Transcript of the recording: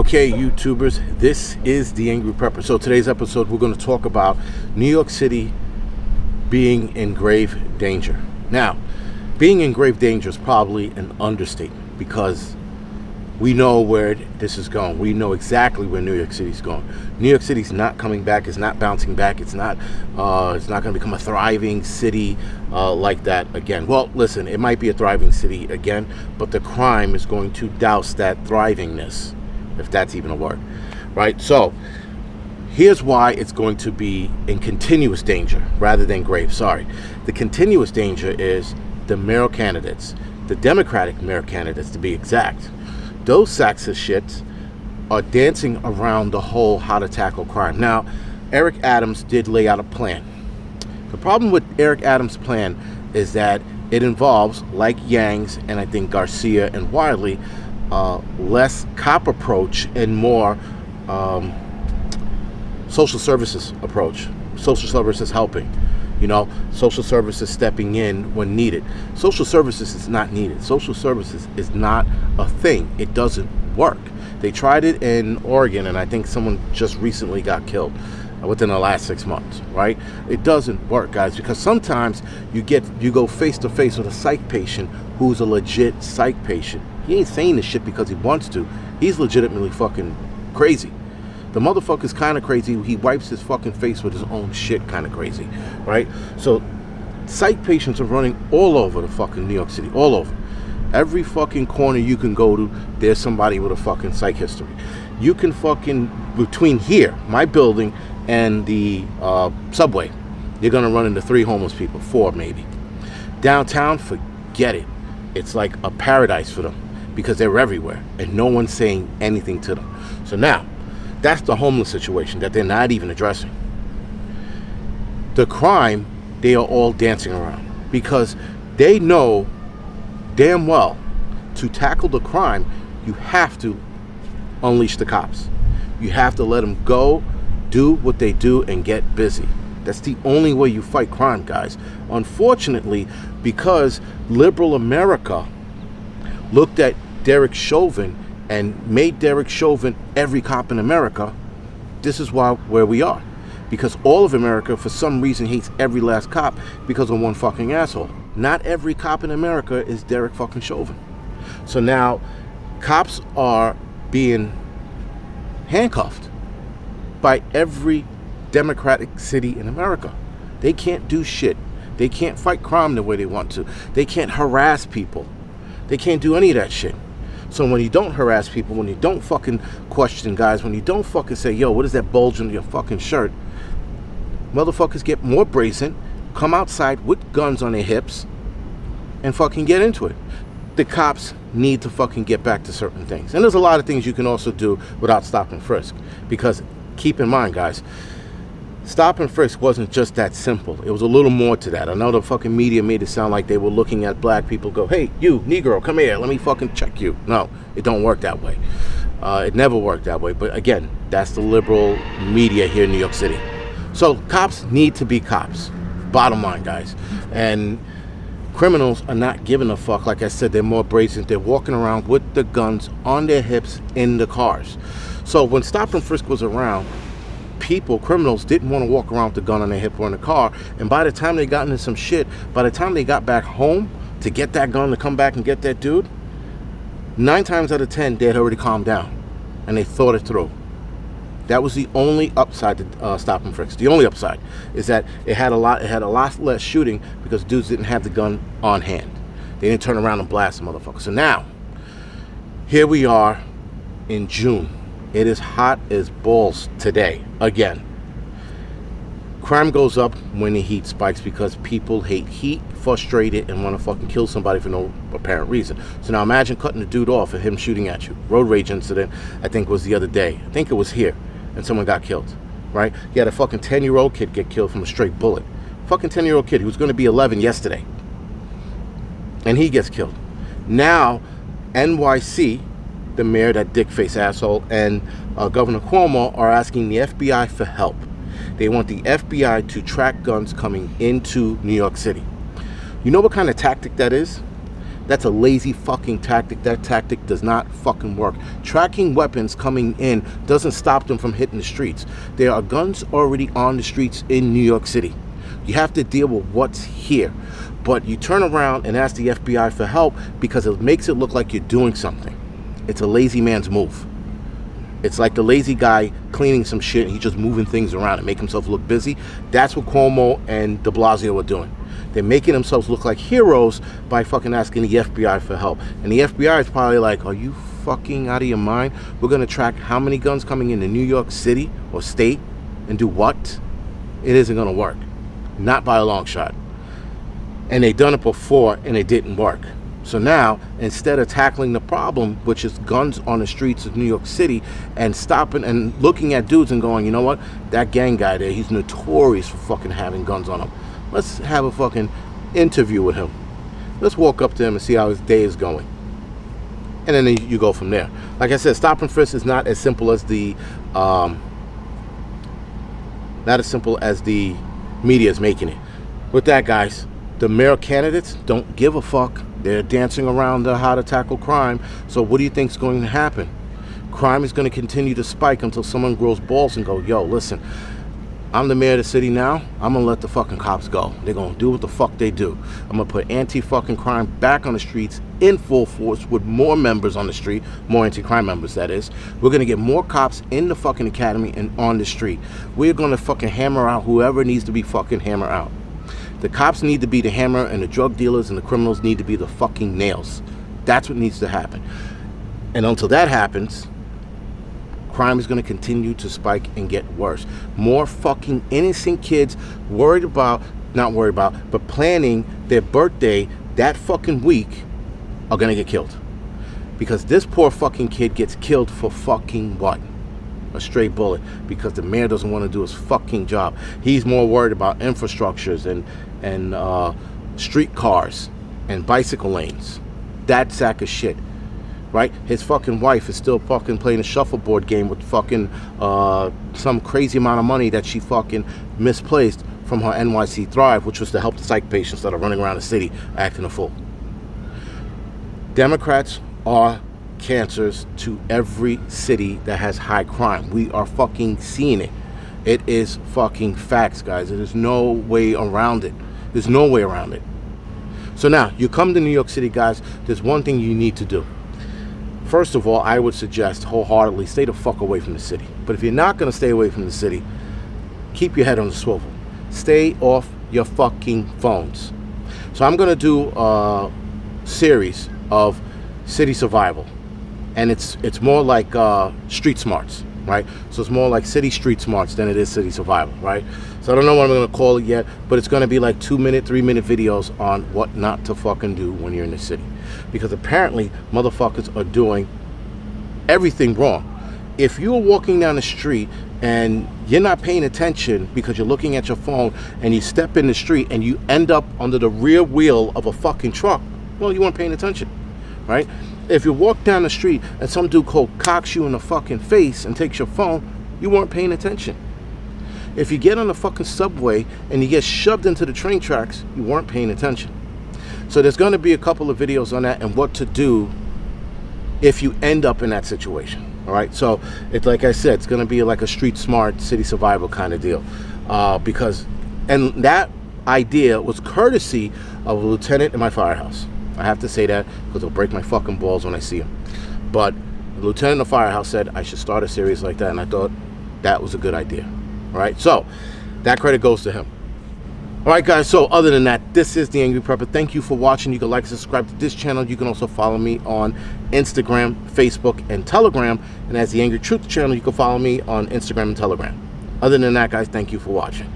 Okay, YouTubers, this is the Angryprepper. So today's episode, we're going to talk about New York City being in grave danger. Now, being in grave danger is probably an understatement because we know where this is going. We know exactly where New York City's going. New York City's not coming back. It's not bouncing back. It's not going to become a thriving city like that again. Well, listen, it might be a thriving city again, but the crime is going to douse that thrivingness, if that's even a word, right? So here's why it's going to be in continuous danger rather than grave. Sorry. The continuous danger is the mayoral candidates, the Democratic mayor candidates to be exact. Those sacks of shit are dancing around the whole how to tackle crime. Now, Eric Adams did lay out a plan. The problem with Eric Adams' plan is that it involves, like Yang's and I think Garcia and Wiley, less cop approach and more social services approach. Social services helping, social services stepping in when needed. Social services is not needed. Social services is not a thing. It doesn't work. They tried it in Oregon, and I think someone just recently got killed within the last 6 months, right? It doesn't work, guys, because sometimes you go face to face with a psych patient who's a legit psych patient. He ain't saying this shit because he wants to. He's legitimately fucking crazy. The motherfucker's kind of crazy. He wipes his fucking face with his own shit, kind of crazy, right? So psych patients are running all over the fucking New York City, all over. Every fucking corner you can go to, there's somebody with a fucking psych history. You can fucking, between here, my building, and the subway, you're going to run into 3 homeless people, 4 maybe. Downtown, forget it. It's like a paradise for them because they're everywhere and no one's saying anything to them. So now, that's the homeless situation that they're not even addressing. The crime, they are all dancing around because they know damn well to tackle the crime, you have to unleash the cops. You have to let them go, do what they do, and get busy. That's the only way you fight crime, guys. Unfortunately, because liberal America looked at Derek Chauvin and made Derek Chauvin every cop in America, this is where we are. Because all of America, for some reason, hates every last cop because of one fucking asshole. Not every cop in America is Derek fucking Chauvin. So now, cops are being handcuffed by every democratic city in America. They can't do shit. They can't fight crime the way they want to. They can't harass people. They can't do any of that shit. So when you don't harass people, when you don't fucking question guys, when you don't fucking say, yo, what is that bulge in your fucking shirt? Motherfuckers get more brazen, come outside with guns on their hips, and fucking get into it. The cops need to fucking get back to certain things. And there's a lot of things you can also do without stop and frisk. Because keep in mind, guys, stop and frisk wasn't just that simple. It was a little more to that. I know the fucking media made it sound like they were looking at black people, go, hey, you, Negro, come here, let me fucking check you. No, it don't work that way. It never worked that way. But again, that's the liberal media here in New York City. So cops need to be cops. Bottom line, guys. And criminals are not giving a fuck. Like I said, they're more brazen. They're walking around with the guns on their hips in the cars. So when stop and frisk was around, criminals didn't want to walk around with the gun on their hip or in the car. And by the time they got into some shit, by the time they got back home to get that gun to come back and get that dude, 9 times out of 10, they had already calmed down and they thought it through. That was the only upside to stop and frisk. The only upside is that it had a lot less shooting because dudes didn't have the gun on hand. They didn't turn around and blast the motherfucker. So now, here we are in June. It is hot as balls today, again. Crime goes up when the heat spikes because people hate heat, frustrated, and want to fucking kill somebody for no apparent reason. So now imagine cutting the dude off and him shooting at you. Road rage incident, I think, was the other day. I think it was here, and someone got killed, right? You had a fucking 10-year-old kid get killed from a straight bullet. Fucking 10-year-old kid who was going to be 11 yesterday. And he gets killed. Now, NYC, the mayor, that dick-face asshole, and Governor Cuomo are asking the FBI for help. They want the FBI to track guns coming into New York City. You know what kind of tactic that is? That's a lazy fucking tactic. That tactic does not fucking work. Tracking weapons coming in doesn't stop them from hitting the streets. There are guns already on the streets in New York City. You have to deal with what's here. But you turn around and ask the FBI for help because it makes it look like you're doing something. It's a lazy man's move. It's like the lazy guy cleaning some shit and he's just moving things around and make himself look busy. That's what Cuomo and de Blasio are doing. They're making themselves look like heroes by fucking asking the FBI for help. And the FBI is probably like, are you fucking out of your mind? We're going to track how many guns coming into New York City or state and do what? It isn't going to work. Not by a long shot. And they done it before and it didn't work. So now, instead of tackling the problem, which is guns on the streets of New York City, and stopping and looking at dudes and going, you know what, that gang guy there, he's notorious for fucking having guns on him. Let's have a fucking interview with him. Let's walk up to him and see how his day is going. And then you go from there. Like I said, stop and frisk is not as simple as the media is making it. With that, guys, the mayor candidates don't give a fuck. They're dancing around how to tackle crime. So what do you think is going to happen? Crime is going to continue to spike until someone grows balls and go, yo, listen, I'm the mayor of the city now. I'm going to let the fucking cops go. They're going to do what the fuck they do. I'm going to put anti-fucking crime back on the streets in full force with more members on the street, more anti-crime members, that is. We're going to get more cops in the fucking academy and on the street. We're going to fucking hammer out whoever needs to be fucking hammer out. The cops need to be the hammer and the drug dealers and the criminals need to be the fucking nails. That's what needs to happen. And until that happens, crime is going to continue to spike and get worse. More fucking innocent kids not worried about, but planning their birthday that fucking week are going to get killed. Because this poor fucking kid gets killed for fucking what? A stray bullet. Because the mayor doesn't want to do his fucking job. He's more worried about infrastructures and street cars and bicycle lanes. That sack of shit. Right? His fucking wife is still fucking playing a shuffleboard game with fucking some crazy amount of money that she fucking misplaced from her NYC Thrive, which was to help the psych patients that are running around the city acting a fool. Democrats are cancers to every city that has high crime. We are fucking seeing it. It is fucking facts, guys. There's no way around it. There's no way around it. So now, you come to New York City, guys, there's one thing you need to do. First of all, I would suggest wholeheartedly stay the fuck away from the city. But if you're not going to stay away from the city, keep your head on the swivel. Stay off your fucking phones. So I'm going to do a series of city survival. And it's more like street smarts, right? So it's more like city street smarts than it is city survival, right? So I don't know what I'm going to call it yet, but it's going to be like 2-minute, 3-minute videos on what not to fucking do when you're in the city. Because apparently motherfuckers are doing everything wrong. If you're walking down the street and you're not paying attention because you're looking at your phone and you step in the street and you end up under the rear wheel of a fucking truck, well, you weren't paying attention, right? If you walk down the street and some dude cocks you in the fucking face and takes your phone, you weren't paying attention. If you get on the fucking subway and you get shoved into the train tracks, you weren't paying attention. So there's going to be a couple of videos on that and what to do if you end up in that situation. All right. So it's like I said, it's going to be like a street smart city survival kind of deal. And that idea was courtesy of a lieutenant in my firehouse. I have to say that because it'll break my fucking balls when I see him. But the lieutenant in the firehouse said I should start a series like that, and I thought that was a good idea. All right, so that credit goes to him. All right, guys, so other than that, this is the Angry Prepper. Thank you for watching. You can like and subscribe to this channel. You can also follow me on Instagram, Facebook, and Telegram. And as the Angry Truth channel, you can follow me on Instagram and Telegram. Other than that, guys, thank you for watching.